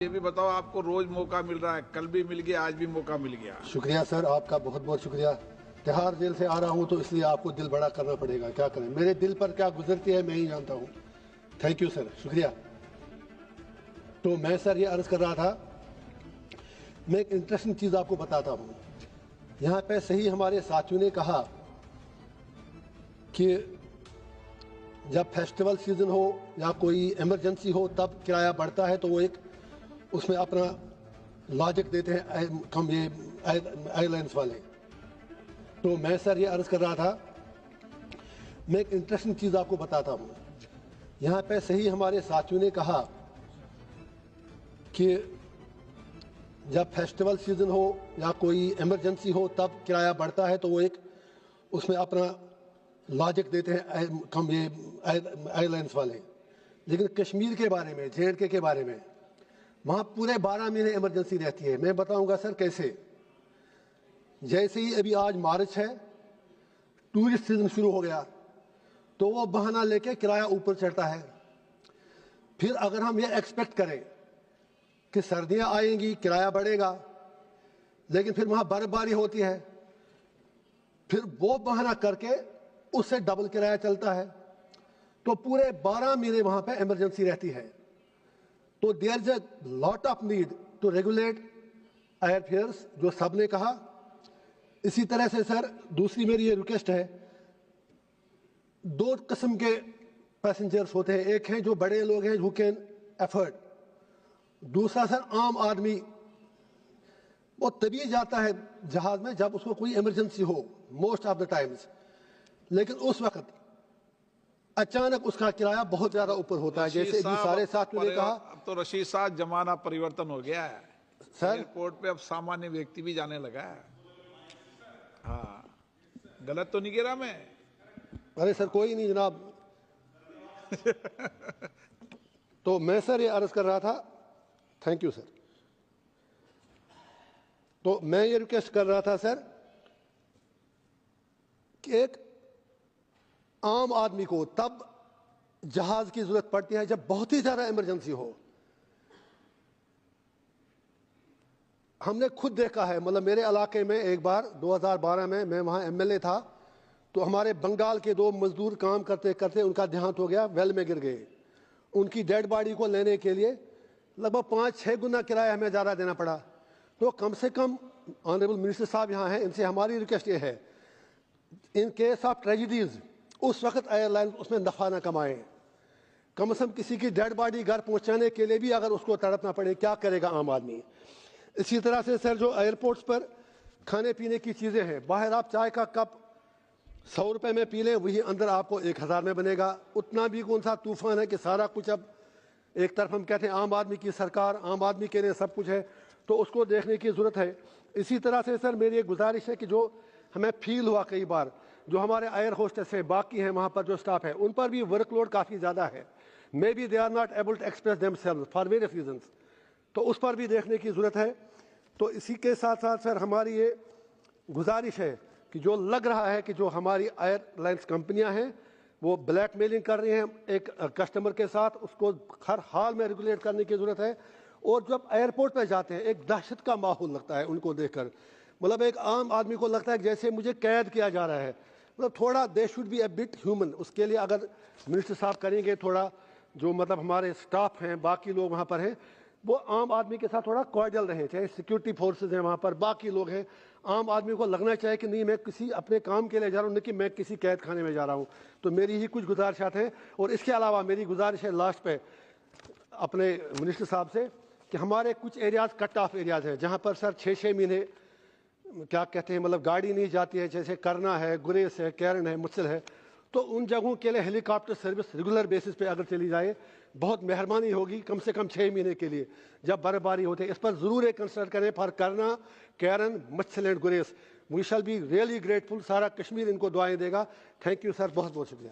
یہ بھی بتاؤ، آپ کو روز موقع مل رہا ہے، کل بھی مل گیا، آج بھی موقع مل گیا۔ شکریہ سر، آپ کا بہت بہت شکریہ۔ تہاڑ جیل سے آ رہا ہوں تو اس لیے آپ کو دل بڑا کرنا پڑے گا، کیا کریں، میرے دل پر کیا گزرتی ہے میں ہی جانتا ہوں۔ تھینک یو سر، شکریہ۔ تو میں سر یہ عرض کر رہا تھا، میں ایک انٹرسٹنگ چیز آپ کو بتاتا ہوں۔ یہاں پہ صحیح ہمارے ساتھیوں نے کہا کہ جب فیسٹیول سیزن ہو یا کوئی ایمرجنسی ہو تب کرایہ بڑھتا ہے، تو وہ ایک اس میں اپنا لاجک دیتے ہیں یہ ایئر لائنس والے۔ تو میں سر یہ عرض کر رہا تھا، میں ایک انٹرسٹنگ چیز آپ کو بتاتا ہوں۔ یہاں پہ صحیح ہمارے ساتھیوں نے کہا کہ جب فیسٹیول سیزن ہو یا کوئی ایمرجنسی ہو تب کرایہ بڑھتا ہے، تو وہ ایک اس میں اپنا لاجک دیتے ہیں یہ ایئر لائنس والے۔ لیکن کشمیر کے بارے میں، JNK کے بارے میں، وہاں پورے 12 مہینے ایمرجنسی رہتی ہے۔ میں بتاؤں گا سر کیسے۔ جیسے ہی ابھی آج مارچ ہے، ٹورسٹ سیزن شروع ہو گیا تو وہ بہانہ لے کے کرایہ اوپر چڑھتا ہے۔ پھر اگر ہم یہ ایکسپیکٹ کریں کہ سردیاں آئیں گی، کرایہ بڑھے گا، لیکن پھر وہاں برف باری ہوتی ہے، پھر وہ بہانہ کر کے اس سے ڈبل کرایہ چلتا ہے، تو پورے 12 مہینے وہاں پہ ایمرجنسی رہتی ہے۔ تو there is a lot of need to regulate air fares, جو سب نے کہا۔ اسی طرح سے سر دوسری میری یہ ریکویسٹ ہے، 2 قسم کے پیسنجرز ہوتے ہیں، ایک ہیں جو بڑے لوگ ہیں who can afford، دوسرا سر عام آدمی، وہ تبھی جاتا ہے جہاز میں جب اس کو کوئی emergency who, most of the times, لیکن اس وقت اچانک اس کا کرایہ بہت زیادہ اوپر ہوتا ہے، جیسے ابھی سارے ساتھیوں نے کہا۔ اب تو رشید صاحب زمانہ پریورتن ہو گیا ہے سر ایئرپورٹ پہ، اب سامانیہ ویکتی بھی جانے لگا ہے۔ ہاں، غلط تو نہیں کہہ رہا میں؟ ارے سر کوئی نہیں جناب۔ تو میں سر یہ عرض کر رہا تھا، تھینک یو سر، تو میں یہ ریکویسٹ کر رہا تھا سر کہ ایک عام آدمی کو تب جہاز کی ضرورت پڑتی ہے جب بہت ہی زیادہ ایمرجنسی ہو۔ ہم نے خود دیکھا ہے، مطلب میرے علاقے میں ایک بار 2012 میں وہاں MLA تھا، تو ہمارے بنگال کے 2 مزدور کام کرتے کرتے ان کا دیہانت ہو گیا، ویل میں گر گئے۔ ان کی ڈیڈ باڈی کو لینے کے لیے لگ بھگ 5-6 گنا کرایہ ہمیں زیادہ دینا پڑا۔ تو کم سے کم آنریبل منسٹر صاحب یہاں ہیں، ان سے ہماری ریکویسٹ یہ ہے، ان کیس آف ٹریجڈیز اس وقت ایئر لائن اس میں نفع نہ کمائیں، کم از کم کسی کی ڈیڈ باڈی گھر پہنچانے کے لیے بھی اگر اس کو تڑپنا پڑے، کیا کرے گا عام آدمی۔ اسی طرح سے سر جو ایئرپورٹس پر کھانے پینے کی چیزیں ہیں، باہر آپ چائے کا کپ 100 روپے میں پی لیں، وہی اندر آپ کو 1000 میں بنے گا۔ اتنا بھی کون سا طوفان ہے کہ سارا کچھ اب ایک طرف ہم کہتے ہیں عام آدمی کی سرکار، عام آدمی کے لیے سب کچھ ہے، تو اس کو دیکھنے کی ضرورت ہے۔ اسی طرح سے سر میری ایک گزارش ہے کہ جو ہمیں فیل ہوا کئی بار، جو ہمارے ایئر ہوسٹس ہیں، باقی ہیں وہاں پر جو سٹاف ہے، ان پر بھی ورک لوڈ کافی زیادہ ہے۔ May be they are not able to express themselves for various reasons, تو اس پر بھی دیکھنے کی ضرورت ہے۔ تو اسی کے ساتھ ساتھ سر ہماری یہ گزارش ہے کہ جو لگ رہا ہے کہ جو ہماری ایئر لائنس کمپنیاں ہیں وہ بلیک میلنگ کر رہی ہیں ایک کسٹمر کے ساتھ، اس کو ہر حال میں ریگولیٹ کرنے کی ضرورت ہے۔ اور جب ایئرپورٹ پہ جاتے ہیں ایک دہشت کا ماحول لگتا ہے ان کو دیکھ کر، مطلب ایک عام آدمی کو لگتا ہے کہ جیسے مجھے قید کیا جا رہا ہے۔ مطلب تھوڑا they should be a bit human. اس کے لیے اگر منسٹر صاحب کریں گے تھوڑا، جو مطلب ہمارے سٹاف ہیں، باقی لوگ وہاں پر ہیں، وہ عام آدمی کے ساتھ تھوڑا کارڈیل رہیں، چاہے سیکورٹی فورسز ہیں وہاں پر، باقی لوگ ہیں، عام آدمی کو لگنا چاہیے کہ نہیں میں کسی اپنے کام کے لیے جا رہا ہوں، نہیں کہ میں کسی قید خانے میں جا رہا ہوں۔ تو میری ہی کچھ گزارشات ہیں، اور اس کے علاوہ میری گزارش ہے لاسٹ پہ اپنے منسٹر صاحب سے کہ ہمارے کچھ ایریاز کٹ آف ایریاز ہیں جہاں پر سر 6-6 مہینے کیا کہتے ہیں مطلب گاڑی نہیں جاتی ہے، جیسے کرنا ہے، گریس ہے، کیرن ہے، مچھل ہے، تو ان جگہوں کے لیے ہیلی کاپٹر سروس ریگولر بیسس پہ اگر چلی جائے بہت مہربانی ہوگی، کم سے کم 6 مہینے کے لیے جب برف باری ہوتی ہے۔ اس پر ضرور ایک کنسیڈر کریں فار کرنا، Karen, Mitchell and Grace. We shall be really grateful. سارا کشمیر ان کو دعائیں دے گا۔ تھینک یو سر، بہت بہت شکریہ۔